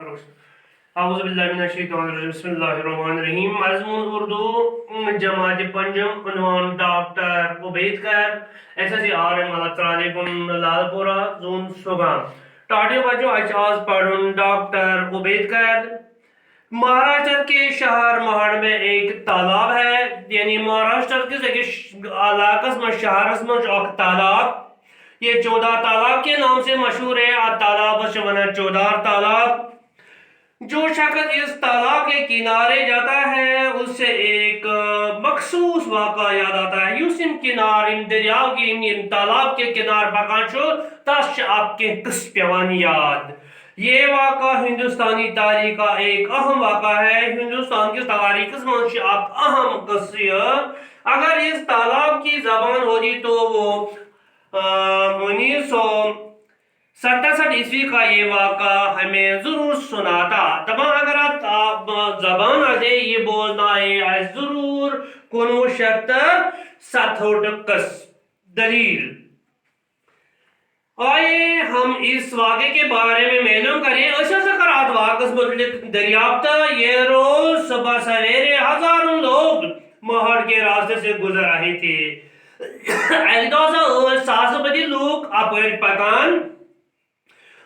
اعوذ باللہ من الشیطان الرجیم بسم اللہ الرحمن الرحیم مضمون اردو جماعت پنجم عنوان ڈاکٹر امبیکر ایس ایس سی آر ایم علیکم لال پورہ زون سوگام ٹاٹیو بچوں اچھ آز پڑھن ڈاکٹر امبیکر مہاراشٹر کے شہر مہاڑ میں ایک تالاب ہے یعنی مہاراشٹر کے علاقہ میں شہرس میں تالاب یہ چودار تالاب کے نام سے مشہور ہے تالاب ونان چودار تالاب جو شخص اس تالاب کے کنارے جاتا ہے اس سے ایک مخصوص واقعہ یاد آتا ہے یس کنار دریاو کی تالاب کے کنار پکان چھو تس آپ کے قص پیوان یاد یہ واقعہ ہندوستانی تاریخ کا ایک اہم واقعہ ہے ہندوستان کی تاریخ میں آپ اہم قصہ اگر اس تالاب کی زبان ہوتی تو وہ 1967 عیسوی کا یہ واقعہ ہمیں ضرور سناتا تمام اگر آپ زبان آتے یہ بولنا ہے ضرور 1970 قص دلیل آئیے ہم اس واقعے کے بارے میں معلوم کریں اشکرات واقعہ متعلق دریافت یہ روز صبح سویرے ہزاروں لوگ مہاڑ کے راستے سے گزر رہے تھے ساز بدی لوگ اپر پکان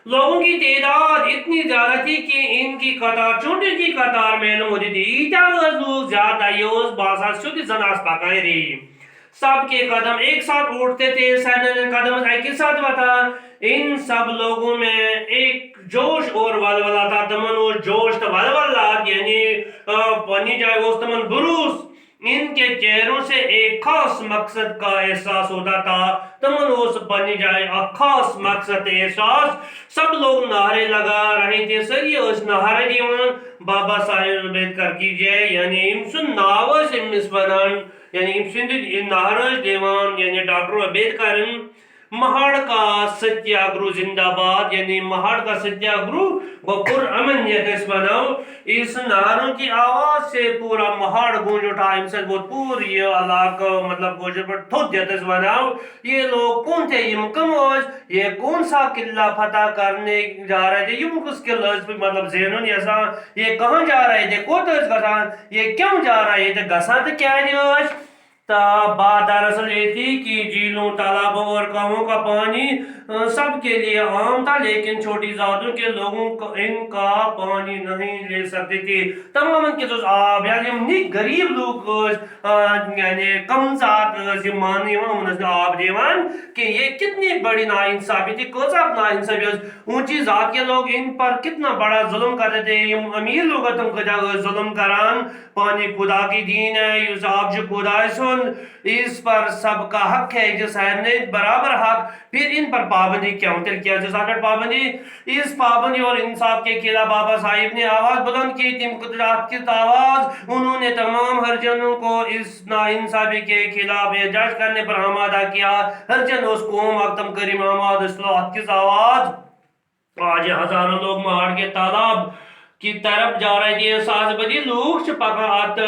لوگوں کی تعداد اتنی زیادہ تھی کہ ان کی قطار چھوٹی کی قطار میں ہوتی تھی لوگ زیادہ یوز باسا سیدھی زناس پکائے رہی سب کے قدم ایک ساتھ اٹھتے تھے قدم ایک ساتھ بتا ان سب لوگوں میں ایک جوش اور ولولہ تھا تمن وہ جوش تو ولولہ یعنی پانی جائے وہ تمن بروس ان کے چہروں سے ایک خاص مقصد کا احساس ہوتا تھا تمن اس بنی جائے خاص مقصد احساس سب لوگ نعرے لگا رہے تھے سر یہ اس نعرے دیوان بابا صاحب امبیکر کی جائے یعنی امسن ناوز امس ونان یعنی امسن نعرے دیوان یعنی ڈاکٹر امبیکر مہاڑ کا ستیا گرو زندہ باد یعنی مہاڑ کا ستیا گرو وہ پر امن یہ بناؤ اس نعروں کی آواز سے پورا مہاڑ گونج اٹھا امسد بہت پوری علاقہ مطلب گوجر پر تھوت دیتس بناؤ یہ لوگ کون تھے یہ مکموز یہ کون سا قلعہ فتح کرنے جا رہے تھے یہ کس قلعہ مطلب زینون یہ کہاں جا رہے تھے کوتس گسان یہ کیوں جا رہے تھے گسان تو کیا ہے تا بات دراصل یہ تھی کہ جھیلوں تالابوں اور کنووں کا پانی سب کے لیے عام تھا لیکن چھوٹی ذاتوں کے لوگوں کو ان کا پانی نہیں لے سکتے تھے تمام کے جو آب یعنی غریب لوگ یعنی کم ذات مانی آب دیوان کہ یہ کتنی بڑی ناانصافی تھی کوزاب ناانصافی اونچی ذات کے لوگ ان پر کتنا بڑا ظلم کرتے تھے امیر لوگ تم کو ظلم کران پانی خدا کی دین ہے یہ آب جو خدا ہے سن اس پر سب کا حق ہے جو صاحب نے برابر حق پھر ان پر پابندی کیوں تل کیا جو صاحب پابندی اس پابندی اور انصاف کے خلاف بابا صاحب نے آواز بلند کی تم قدرات کی آواز انہوں نے تمام ہرجنوں کو اس ناانصافی کے خلاف احتجاج کرنے پر آمادہ کیا ہرجن اس قوم اکتم کریم محمد اصلاحات کی آواز آج ہزاروں لوگ مہاڑ کے تالاب کی طرف جا رہے تھے ساز بدی لوگ پکات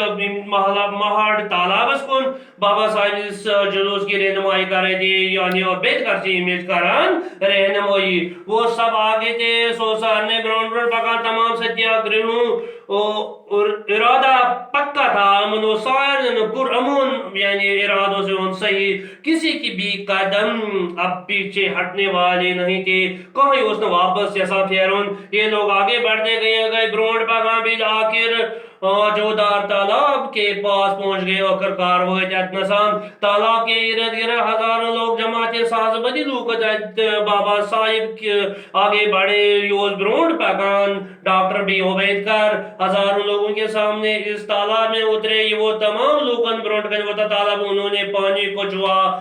مہاڑ تالاب اس کن بابا صاحب اس جلوس کی رہنمائی کر رہے تھے یعنی اور امبیکر سے امیج کران رہنمائی وہ سب آگے تھے سو سارنے گراؤنڈ پر پکا تمام ستیا گرہنوں اور ارادہ پکا تھا منو سائر پر امون یعنی ارادوں سے ان صحیح کسی کی بھی قدم اب پیچھے ہٹنے والے نہیں تھے کہیں اس نے واپس جیسا پھیرون یہ لوگ آگے بڑھتے گئے گراؤنڈ پر بھی آخر چودار تالاب کے پاس پہنچ گئے اور کاروائی جات نسان تالاب کے ارد گرد ہزاروں لوگ جمع تھے ساز بدی لوگ بابا صاحب کے آگے بڑھے یوز گراؤنڈ پکان ڈاکٹر بھی امبیکر ہزاروں لوگوں کے سامنے اس تالاب میں اترے وہ تمام لوگن گراؤنڈ کا وہ تالاب انہوں نے پانی کو جوا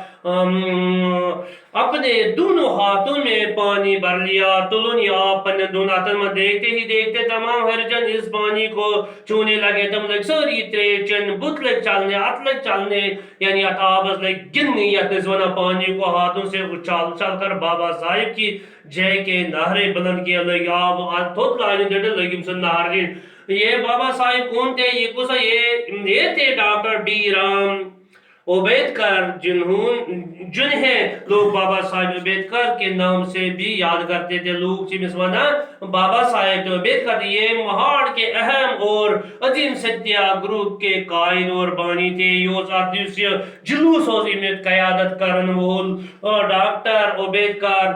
اپنے دونوں ہاتھوں میں پانی بھر لیا تلونی آپ اپنے دونوں ہاتھوں میں دیکھتے ہی دیکھتے تمام ہرجن اس پانی کو چونے لگے تم لگ سوری تریچن بت لگ چلنے ات لگ چلنے یعنی اتابس لگ گننی یتنس ونا پانی کو ہاتھوں سے اچھال چل کر بابا صاحب کی جے کے نہرے بلند کیا لگ آپ تھوت لائنے دیٹے لگیم سے نہر یہ بابا صاحب کون تھے یہ کسا یہ تھے ڈاکٹر بی رام امبیکر جنہیں لوگ بابا صاحب امبیکر کے نام سے بھی یاد کرتے تھے. لوگ چیمس ونا بابا صاحب امبیکر یہ مہاڑ کے اہم اور عظیم ستیہ گروپ کے قائد اور بانی تھے. یہ جلوس میں قیادت کرن وول ڈاکٹر امبیکر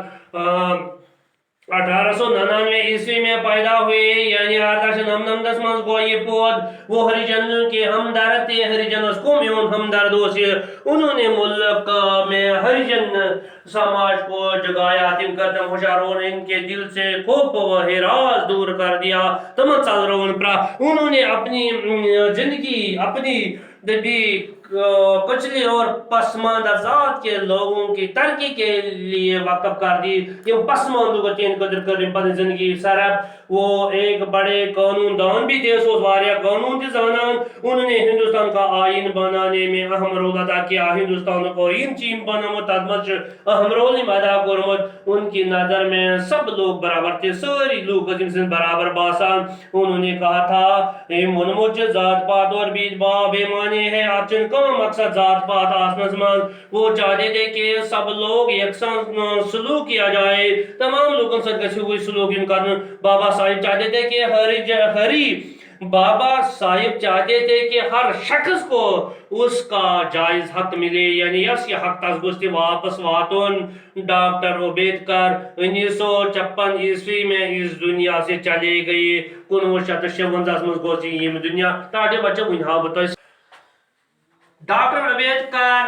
1899 عیسوی میں پیدا ہوئے. یعنی 1899 من گو یہ پود. وہ ہریجن کے ہمدرد تھے. ہریجنس کو میون ہمدرد انہوں نے ملک میں ہریجن سماج کو جگایا. تم قدم ہوشیاروں ان کے دل سے خوف و ہراس دور کر دیا. تمن سالرون پر انہوں نے اپنی زندگی اپنی دبی کچلی اور پسماندہ ذات کے لوگوں کی ترقی کے لیے وقف کر دی. یہ پسماندوں کو تین قدر کر پتہ زندگی سرب. وہ ایک بڑے قانون دان بھی تھے. سو واریا قانون تھے زنان. انہوں نے ہندوستان کا آئین بنانے میں اہم رول ادا کیا. ہندوستان کو آئین چیم بنامت تدمچ اہم رول ادا کرمت. ان کی نظر میں سب لوگ برابر تھے. ساری لوگ قدیم سے برابر باسان. انہوں نے کہا تھا اے منموچ ذات پات اور بید باہ بے معنی ہے. اچن کا مقصد ذات پات آسمان. وہ چاہتے تھے کہ سب لوگ یکساں سلوک کیا جائے. تمام لوگوں سے کسی ہوئی سلوک ان کرنا. بابا صاحب چاہتے تھے کہ بابا صاحب چاہتے تھے کہ ہر شخص کو اس کا جائز حق ملے. یعنی یہ حق تسگستی واپس واتون. ڈاکٹر امبیکر 1956 عیسوی میں اس دنیا سے چلے گئے. 1956 من گو یہ دنیا. ٹاٹے بچے ون ہاو بہ ڈاکٹر امبیکر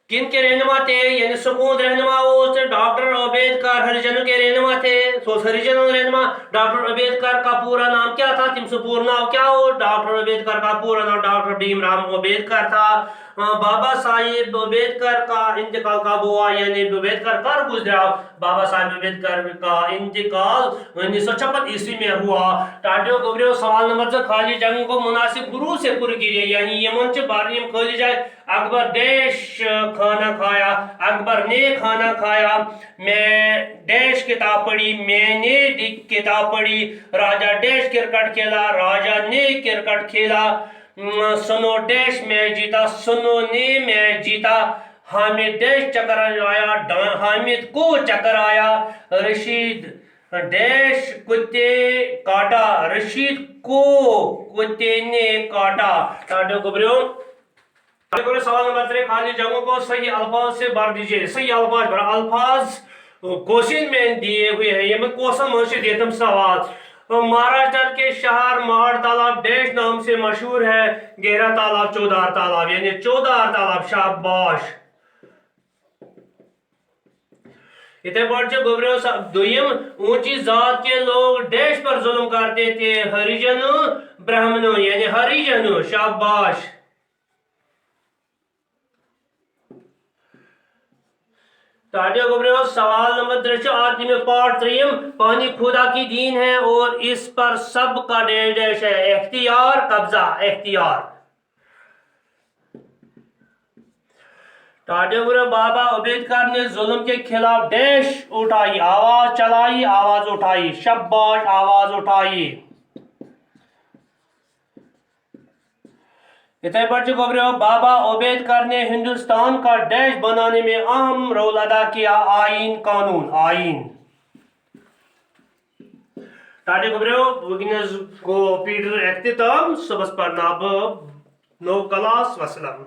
کن کے رہنما تھے. یعنی سکون رہنما وہ تھے. ڈاکٹر امبیکر ہریجن کے رہنما تھے. سو ہریجن رہنما. ڈاکٹر امبیکر کا پورا نام کیا تھا. تم سے پورا نام کیا ہو. ڈاکٹر امبیکر کا پورا نام ڈاکٹر بھیم رام امبیکر تھا. بابا صاحب امبیکر کا انتقال کب ہوا. یعنی امبیکر کب گزرا. بابا صاحب امبیکر کا انتقال 1956 عیسوی میں ہوا. ٹاٹیو گوبریو سوال نمبر سے خالی جگہوں کو مناسب گروہ سے پر کیجیے. یعنی یہ منچ باریم خالی جائے. اکبر ڈیش کھانا کھایا. اکبر نے کھانا کھایا. میں ڈیش کتاب پڑھی. میں نے کتاب پڑھی. راجہ ڈیش کرکٹ کھیلا. راجہ نے کرکٹ کھیلا. سنو ڈیش میچ جیتا. سنو نے میچ جیتا. حامد ڈیش چکر آیا. حامد کو چکر آیا. رشید ڈیش کتے کاٹا. رشید کو کتے نے کاٹا. ٹاٹو گبریو سوال نمبر 3 خالی جگہوں کو صحیح الفاظ سے بھر دیجئے. صحیح الفاظ بھر. الفاظ کوشچن میں دیے ہوئے ہیں. یہ میں کوسم منشی دیتم سوال. مہاراشٹر کے شہر مہاڑ تالاب ڈیش نام سے مشہور ہے. گہرا تالاب چودار تالاب. یعنی چودار تالاب. شاباش. اتنے بڑھ گبریو دویم اونچی ذات کے لوگ ڈیش پر ظلم کرتے تھے. ہریجنو برہمنو. یعنی ہریجنو. شاباش. ٹاٹیو گبریو سوال نمبر 3 آدمی میں پارٹ 3. پانی خدا کی دین ہے اور اس پر سب کا ڈیش ہے. اختیار قبضہ. اختیار. ٹاٹیو گبریو بابا امبیکر نے ظلم کے خلاف ڈیش اٹھائی. آواز چلائی. آواز اٹھائی. شاباش. آواز اٹھائی. اتنے بڑھ گبریو بابا امبیکر نے ہندوستان کا ڈیش بنانے میں اہم رول ادا کیا. آئین قانون. آئین. ٹاٹے گبریو وگنز کو پیٹر اختتام. صبح پر ناب نو کلاس. وسلام.